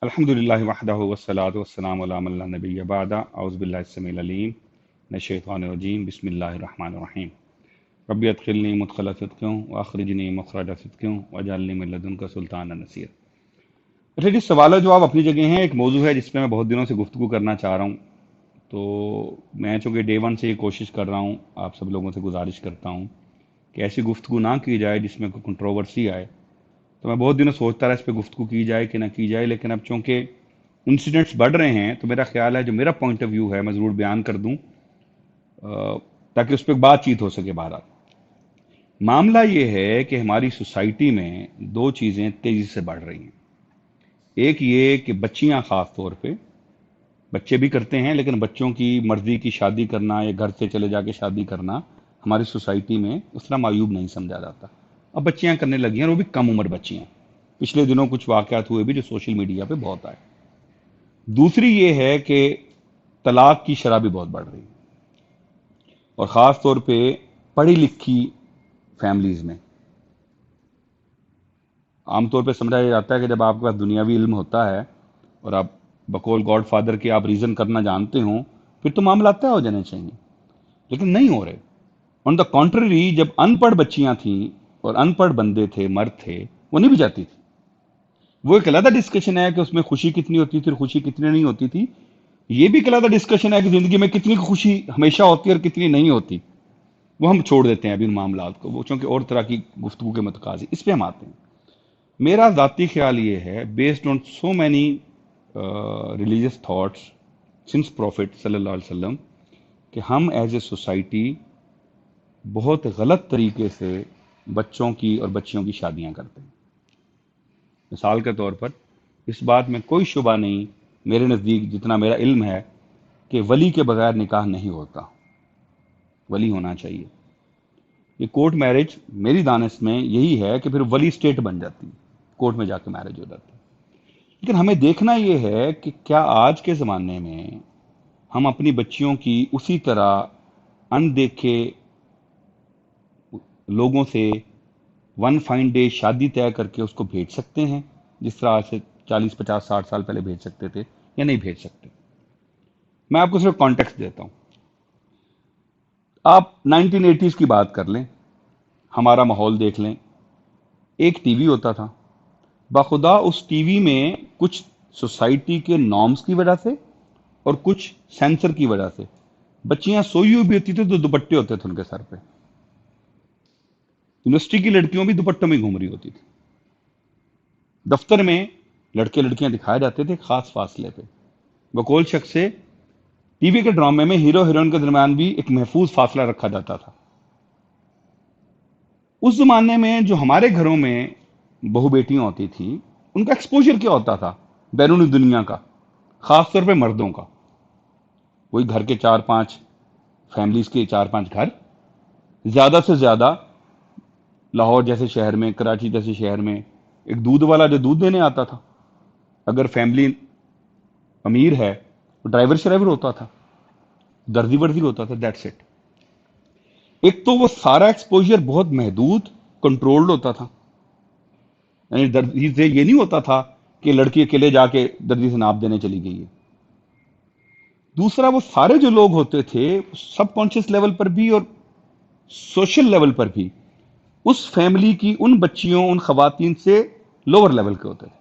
الحمد للہ وحدہ والصلاۃ والسلام علی من لا نبی بعد اعوذ باللہ السمیع العلیم من الشیطان الرجیم بسم اللہ الرحمن الرحیم ربی ادخلنی مدخل صدق واخرجنی مخرج صدق واجعلنی من لدنک سلطانا نصیر۔ اچھا جی، سوال و جواب اپنی جگہ ہیں۔ ایک موضوع ہے جس پہ میں بہت دنوں سے گفتگو کرنا چاہ رہا ہوں، تو میں چونکہ ڈے ون سے یہ کوشش کر رہا ہوں، آپ سب لوگوں سے گزارش کرتا ہوں کہ ایسی گفتگو نہ کی جائے جس میں کوئی کنٹروورسی آئے۔ تو میں بہت دنوں سوچتا رہا اس پہ گفتگو کی جائے کہ نہ کی جائے، لیکن اب چونکہ انسیڈنٹس بڑھ رہے ہیں تو میرا خیال ہے جو میرا پوائنٹ آف ویو ہے میں ضرور بیان کر دوں، تاکہ اس پہ بات چیت ہو سکے۔ بہرحال معاملہ یہ ہے کہ ہماری سوسائٹی میں دو چیزیں تیزی سے بڑھ رہی ہیں۔ ایک یہ کہ بچیاں، خاص طور پہ بچے بھی کرتے ہیں لیکن بچوں کی مرضی کی شادی کرنا یا گھر سے چلے جا کے شادی کرنا ہماری سوسائٹی میں اس طرح معیوب نہیں سمجھا جاتا۔ اب بچیاں کرنے لگی ہیں، اور وہ بھی کم عمر بچیاں۔ پچھلے دنوں کچھ واقعات ہوئے بھی جو سوشل میڈیا پہ بہت آئے۔ دوسری یہ ہے کہ طلاق کی شرح بھی بہت بڑھ رہی ہے، اور خاص طور پہ پڑھی لکھی فیملیز میں۔ عام طور پہ سمجھا جاتا ہے کہ جب آپ کے پاس دنیاوی علم ہوتا ہے اور آپ بقول گاڈ فادر کے آپ ریزن کرنا جانتے ہوں، پھر تو معاملات طے ہو جانے چاہیے، لیکن نہیں ہو رہے۔ آن دا کانٹرری، جب ان پڑھ بچیاں تھیں اور ان پڑھ بندے تھے، مرد تھے، وہ نہیں بھی جاتی تھی۔ وہ ایک علیحدہ ڈسکشن ہے کہ اس میں خوشی کتنی ہوتی تھی اور خوشی کتنی نہیں ہوتی تھی۔ یہ بھی ایک علیحدہ ڈسکشن ہے کہ زندگی میں کتنی خوشی ہمیشہ ہوتی ہے اور کتنی نہیں ہوتی۔ وہ ہم چھوڑ دیتے ہیں ابھی ان معاملات کو، وہ چونکہ اور طرح کی گفتگو کے متقاضی۔ اس پہ ہم آتے ہیں۔ میرا ذاتی خیال یہ ہے، based on so many religious thoughts since prophet صلی اللہ علیہ وسلم، کہ ہم ایز اے سوسائٹی بہت غلط طریقے سے بچوں کی اور بچیوں کی شادیاں کرتے ہیں۔ مثال کے طور پر اس بات میں کوئی شبہ نہیں، میرے نزدیک جتنا میرا علم ہے، کہ ولی کے بغیر نکاح نہیں ہوتا، ولی ہونا چاہیے۔ یہ کورٹ میرج میری دانش میں یہی ہے کہ پھر ولی اسٹیٹ بن جاتی ہے، کورٹ میں جا کے میرج ہو جاتی ہے۔ لیکن ہمیں دیکھنا یہ ہے کہ کیا آج کے زمانے میں ہم اپنی بچیوں کی اسی طرح ان دیکھے لوگوں سے ون فائن ڈے شادی طے کر کے اس کو بھیج سکتے ہیں، جس طرح آج سے 40 50 60 سال پہلے بھیج سکتے تھے، یا نہیں بھیج سکتے؟ میں آپ کو صرف کانٹیکسٹ دیتا ہوں۔ آپ 1980s کی بات کر لیں، ہمارا ماحول دیکھ لیں۔ ایک ٹی وی ہوتا تھا، بخدا اس ٹی وی میں کچھ سوسائٹی کے نارمز کی وجہ سے اور کچھ سینسر کی وجہ سے بچیاں سوئی ہوئی بھی ہوتی تھی تو دوپٹے ہوتے تھے ان کے سر پہ۔ یونیورسٹی کی لڑکیوں بھی دوپٹوں میں گھوم رہی ہوتی تھی۔ دفتر میں لڑکے لڑکیاں دکھائے جاتے تھے خاص فاصلے پہ۔ بقول شخص سے ٹی وی کے ڈرامے میں ہیرو ہیروئن کے درمیان بھی ایک محفوظ فاصلہ رکھا جاتا تھا۔ اس زمانے میں جو ہمارے گھروں میں بہو بیٹیاں ہوتی تھیں، ان کا ایکسپوجر کیا ہوتا تھا بیرونی دنیا کا، خاص طور پہ مردوں کا؟ وہی گھر کے 4 5 فیملیز کے 4 5 گھر، زیادہ سے زیادہ لاہور جیسے شہر میں، کراچی جیسے شہر میں ایک دودھ والا جو دودھ دینے آتا تھا۔ اگر فیملی امیر ہے تو ڈرائیور شرائیور ہوتا تھا، دردی وردی ہوتا تھا، دیٹس اٹ۔ ایک تو وہ سارا ایکسپوجر بہت محدود، کنٹرولڈ ہوتا تھا، یعنی دردی سے یہ نہیں ہوتا تھا کہ لڑکی اکیلے جا کے دردی سے ناپ دینے چلی گئی ہے۔ دوسرا، وہ سارے جو لوگ ہوتے تھے سب کانشیس لیول پر بھی اور سوشل لیول پر بھی اس فیملی کی ان بچیوں، ان خواتین سے لوور لیول کے ہوتے تھے۔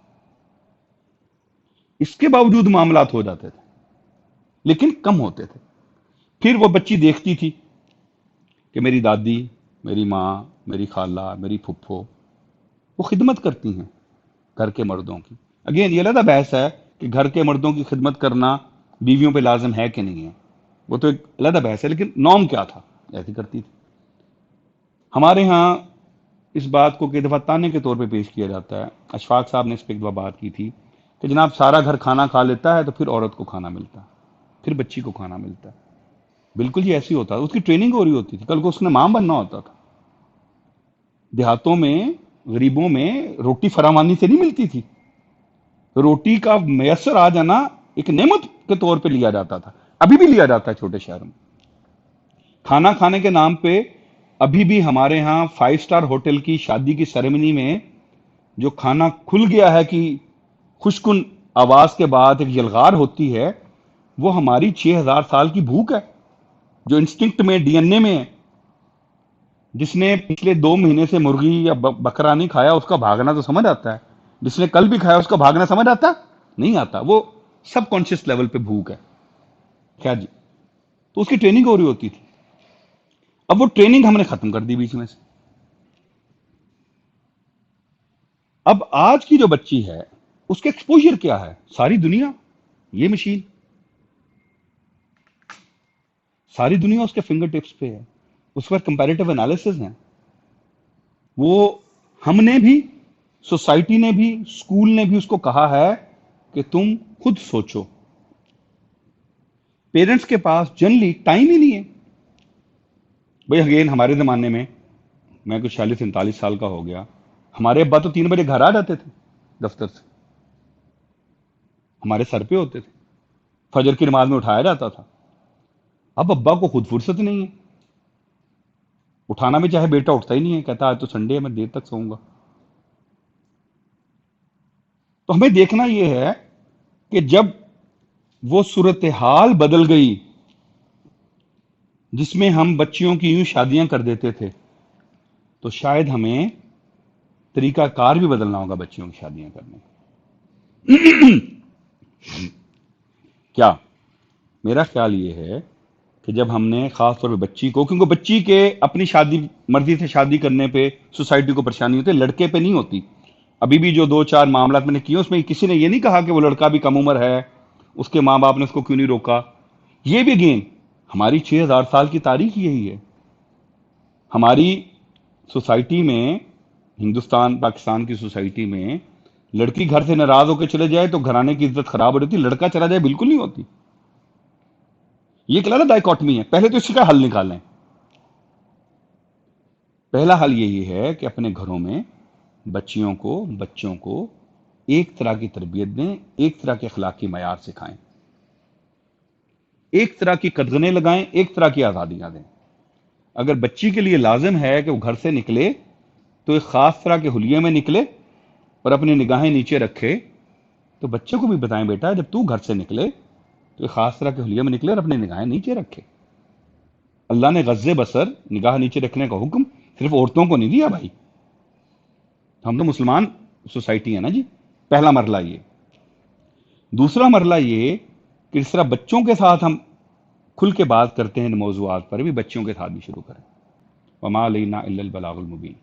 اس کے باوجود معاملات ہو جاتے تھے لیکن کم ہوتے تھے۔ پھر وہ بچی دیکھتی تھی کہ میری دادی، میری ماں، میری خالہ، میری پھپھو وہ خدمت کرتی ہیں گھر کے مردوں کی۔ اگین یہ علیحدہ بحث ہے کہ گھر کے مردوں کی خدمت کرنا بیویوں پہ لازم ہے کہ نہیں ہے، وہ تو ایک علیحدہ بحث ہے، لیکن نام کیا تھا؟ ایسی کرتی تھی۔ ہمارے ہاں اس بات کو کئی دفعہ تانے کے طور پہ پیش کیا جاتا ہے۔ اشفاق صاحب نے اس پہ ایک دفعہ بات کی تھی کہ جناب سارا گھر کھانا کھا لیتا ہے تو پھر عورت کو کھانا ملتا ہے، پھر بچی کو کھانا ملتا ہے۔ بالکل یہ ایسی ہوتا ہے، اس کی ٹریننگ ہو رہی ہوتی تھی، کل کو اس نے ماں بننا ہوتا تھا۔ دیہاتوں میں، غریبوں میں روٹی فراوانی سے نہیں ملتی تھی، روٹی کا میسر آ جانا ایک نعمت کے طور پہ لیا جاتا تھا، ابھی بھی لیا جاتا ہے چھوٹے شہروں میں۔ کھانا کھانے کے نام پہ ابھی بھی ہمارے ہاں 5 اسٹار ہوٹل کی شادی کی سیریمنی میں جو کھانا کھل گیا ہے کہ خوشکن آواز کے بعد ایک یلغار ہوتی ہے، وہ ہماری 6,000 سال کی بھوک ہے جو انسٹنکٹ میں، ڈی این اے میں ہے۔ جس نے پچھلے 2 مہینے سے مرغی یا بکرا نہیں کھایا، اس کا بھاگنا تو سمجھ آتا ہے۔ جس نے کل بھی کھایا، اس کا بھاگنا سمجھ آتا نہیں آتا۔ وہ سب کانشیس لیول پہ بھوک ہے۔ خیر جی، تو اس کی ٹریننگ ہو رہی ہوتی تھی۔ اب وہ ٹریننگ ہم نے ختم کر دی بیچ میں سے۔ اب آج کی جو بچی ہے، اس کے ایکسپوجر کیا ہے؟ ساری دنیا، یہ مشین، ساری دنیا اس کے فنگر ٹپس پہ ہے۔ اس پر کمپیریٹیو انالیسز ہیں۔ وہ، ہم نے بھی، سوسائٹی نے بھی، اسکول نے بھی اس کو کہا ہے کہ تم خود سوچو۔ پیرنٹس کے پاس جنرلی ٹائم ہی نہیں ہے۔ بھئی اگین ہمارے زمانے میں کچھ 46-47 کا ہو گیا، ہمارے ابا تو 3 بجے گھر آ جاتے تھے دفتر سے، ہمارے سر پہ ہوتے تھے، فجر کی نماز میں اٹھایا جاتا تھا۔ اب ابا کو خود فرصت نہیں ہے، اٹھانا بھی چاہے بیٹا اٹھتا ہی نہیں ہے، کہتا ہے آج تو سنڈے ہے، میں دیر تک سوؤں گا۔ تو ہمیں دیکھنا یہ ہے کہ جب وہ صورتحال بدل گئی جس میں ہم بچیوں کی یوں شادیاں کر دیتے تھے، تو شاید ہمیں طریقہ کار بھی بدلنا ہوگا بچیوں کی شادیاں کرنے کا۔ کیا میرا خیال یہ ہے کہ جب ہم نے خاص طور پہ بچی کو، کیونکہ بچی کے اپنی شادی، مرضی سے شادی کرنے پہ سوسائٹی کو پریشانی ہوتی ہے، لڑکے پہ نہیں ہوتی۔ ابھی بھی جو 2-4 معاملات میں نے کیے، اس میں کسی نے یہ نہیں کہا کہ وہ لڑکا بھی کم عمر ہے، اس کے ماں باپ نے اس کو کیوں نہیں روکا۔ یہ بھی گین ہماری 6,000 سال کی تاریخ یہی ہے۔ ہماری سوسائٹی میں، ہندوستان پاکستان کی سوسائٹی میں، لڑکی گھر سے ناراض ہو کے چلے جائے تو گھرانے کی عزت خراب ہو رہی تھی، لڑکا چلا جائے بالکل نہیں ہوتی۔ یہ ایک الگ ڈائیکاٹمی ہے۔ پہلے تو اس کا حل نکالیں۔ پہلا حل یہی ہے کہ اپنے گھروں میں بچیوں کو، بچوں کو ایک طرح کی تربیت دیں، ایک طرح کے اخلاقی معیار سکھائیں، ایک طرح کی قدغنیں لگائیں، ایک طرح کی آزادیاں دیں۔ اگر بچی کے لیے لازم ہے کہ وہ گھر سے نکلے تو ایک خاص طرح کے حلیے میں نکلے اور اپنی نگاہیں نیچے رکھے، تو بچے کو بھی بتائیں بیٹا جب تو گھر سے نکلے تو ایک خاص طرح کے حلیے میں نکلے اور اپنی نگاہیں نیچے رکھے۔ اللہ نے غض بصر، نگاہ نیچے رکھنے کا حکم صرف عورتوں کو نہیں دیا بھائی، ہم تو مسلمان سوسائٹی ہے نا جی۔ پہلا مرحلہ یہ۔ دوسرا مرحلہ یہ کہ اس طرح بچوں کے ساتھ ہم کھل کے بات کرتے ہیں ان موضوعات پر، بھی بچوں کے ساتھ بھی شروع کریں۔ وما علینا الا البلاغ المبین۔